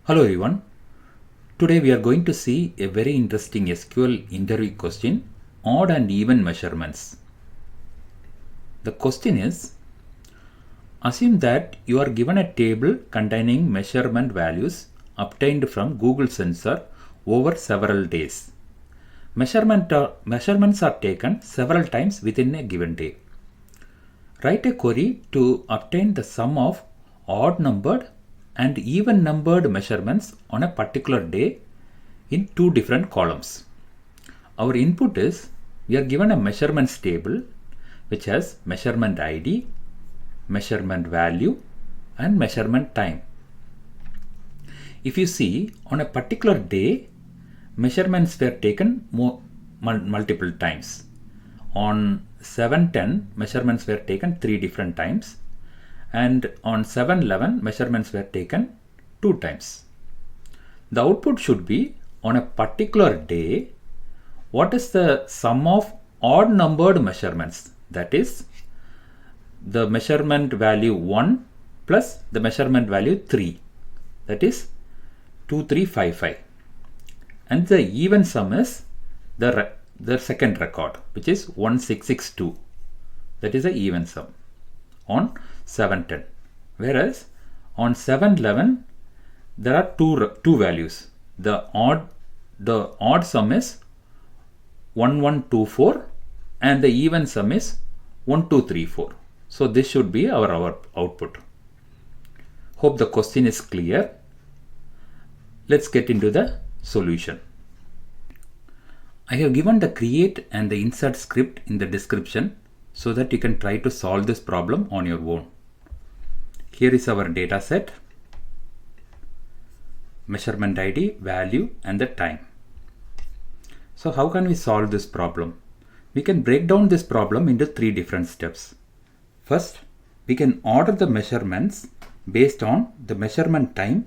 Hello everyone. Today we are going to see a very interesting SQL interview question, odd and even measurements. The question is, assume that you are given a table containing measurement values obtained from Google sensor over several days. Measurements are taken several times within a given day. Write a query to obtain the sum of odd numbered and even numbered measurements on a particular day in two different columns. Our input is, we are given a measurements table which has measurement ID, measurement value and measurement time. If you see, on a particular day, measurements were taken multiple times. On 7/10, measurements were taken 3 different times, and on 7/11, measurements were taken 2 times. The output should be, on a particular day, what is the sum of odd numbered measurements? That is, the measurement value 1 plus the measurement value 3. That is 2355. And the even sum is the second record, which is 1662. That is the even sum on 7/10. Whereas on 7/11, there are two values. The odd sum is 1124 and the even sum is 1234. So this should be our output. Hope the question is clear. Let's get into the solution. I have given the create and the insert script in the description so that you can try to solve this problem on your own. Here is our data set, measurement ID, value and the time. So how can we solve this problem? We can break down this problem into 3 different steps. First, we can order the measurements based on the measurement time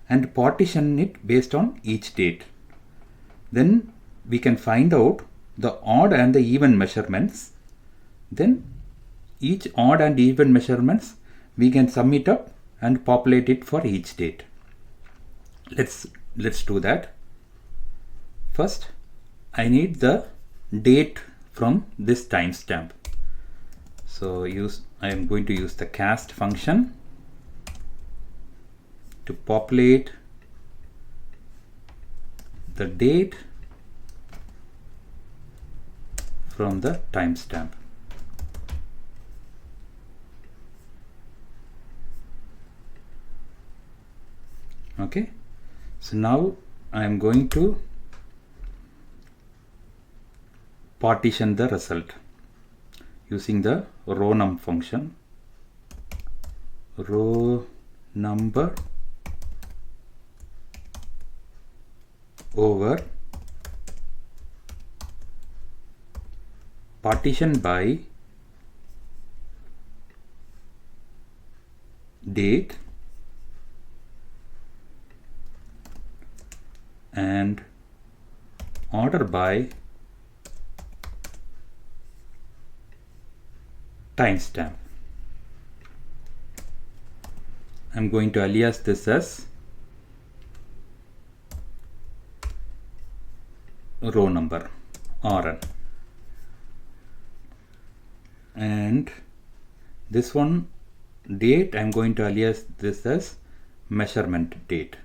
and partition it based on each date. Then we can find out the odd and the even measurements. Then each odd and even measurements we can sum it up and populate it for each date. Let's do that. First, I need the date from this timestamp. So I am going to use the cast function to populate the date from the timestamp. Okay, so now I am going to partition the result using the row num function. Row number over partition by date and order by timestamp. I'm going to alias this as row number RN, and this one date I'm going to alias this as measurement date.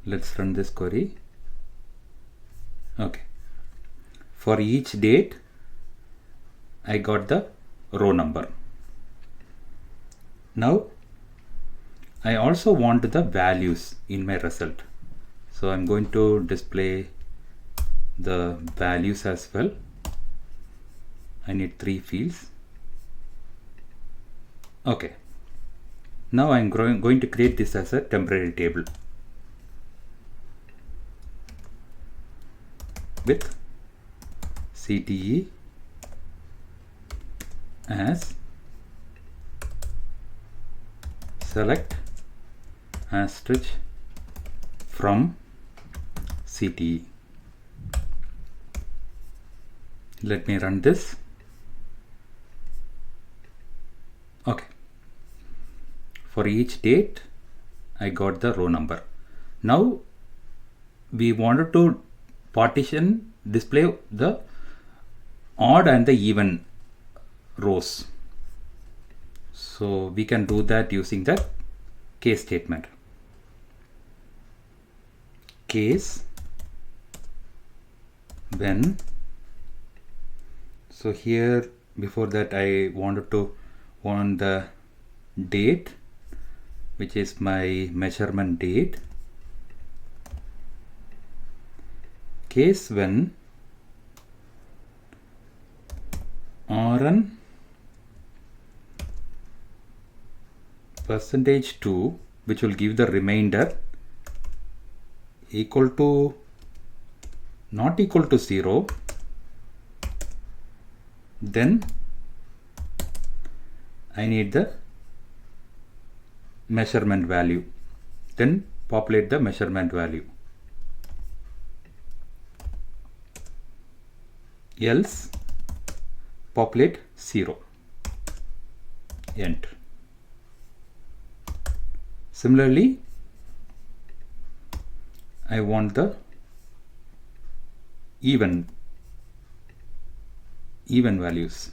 Let's run this query. Okay, for each date I got the row number. Now I also want the values in my result, so I'm going to display the values as well. I need 3 fields. Okay, now I'm going to create this as a temporary table with CTE as select asterisk from CTE. Let me run this. Okay. For each date, I got the row number. Now we wanted to display the odd and the even rows. So we can do that using the case statement. Case when, so here before that I want the date, which is my measurement date. Case when RN %2, which will give the remainder, equal to not equal to 0, then I need the measurement value. Then populate the measurement value. Else populate 0. Enter. Similarly, I want the even values.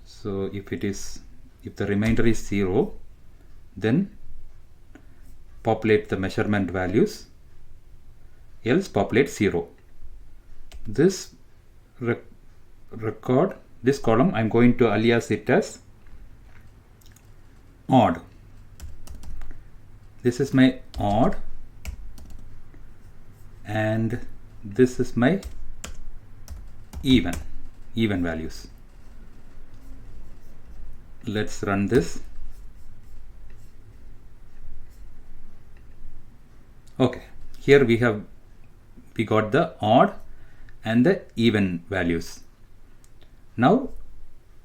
So if the remainder is 0, then populate the measurement values, else populate 0. This this column I'm going to alias it as odd. This is my odd and this is my even values. Let's run this. Okay, here we got the odd and the even values. Now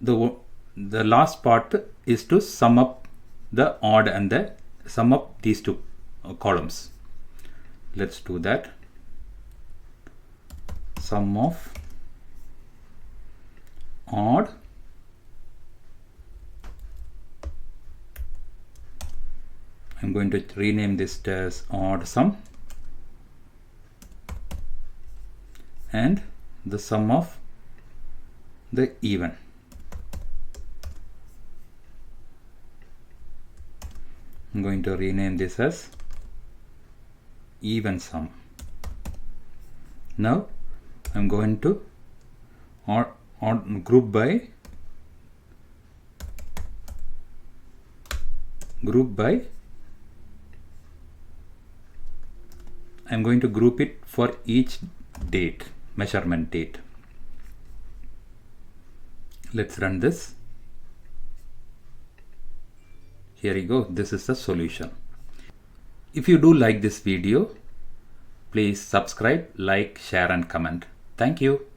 the last part is to sum up the odd and sum up these two columns. Let's do that. Sum of odd I'm going to rename this as odd sum, and the sum of the even. I'm going to rename this as even sum. Now I'm going to group by I'm going to group it for each date, measurement date. Let's run this. Here you go. This is the solution. If you do like this video, please subscribe, like, share and comment. Thank you.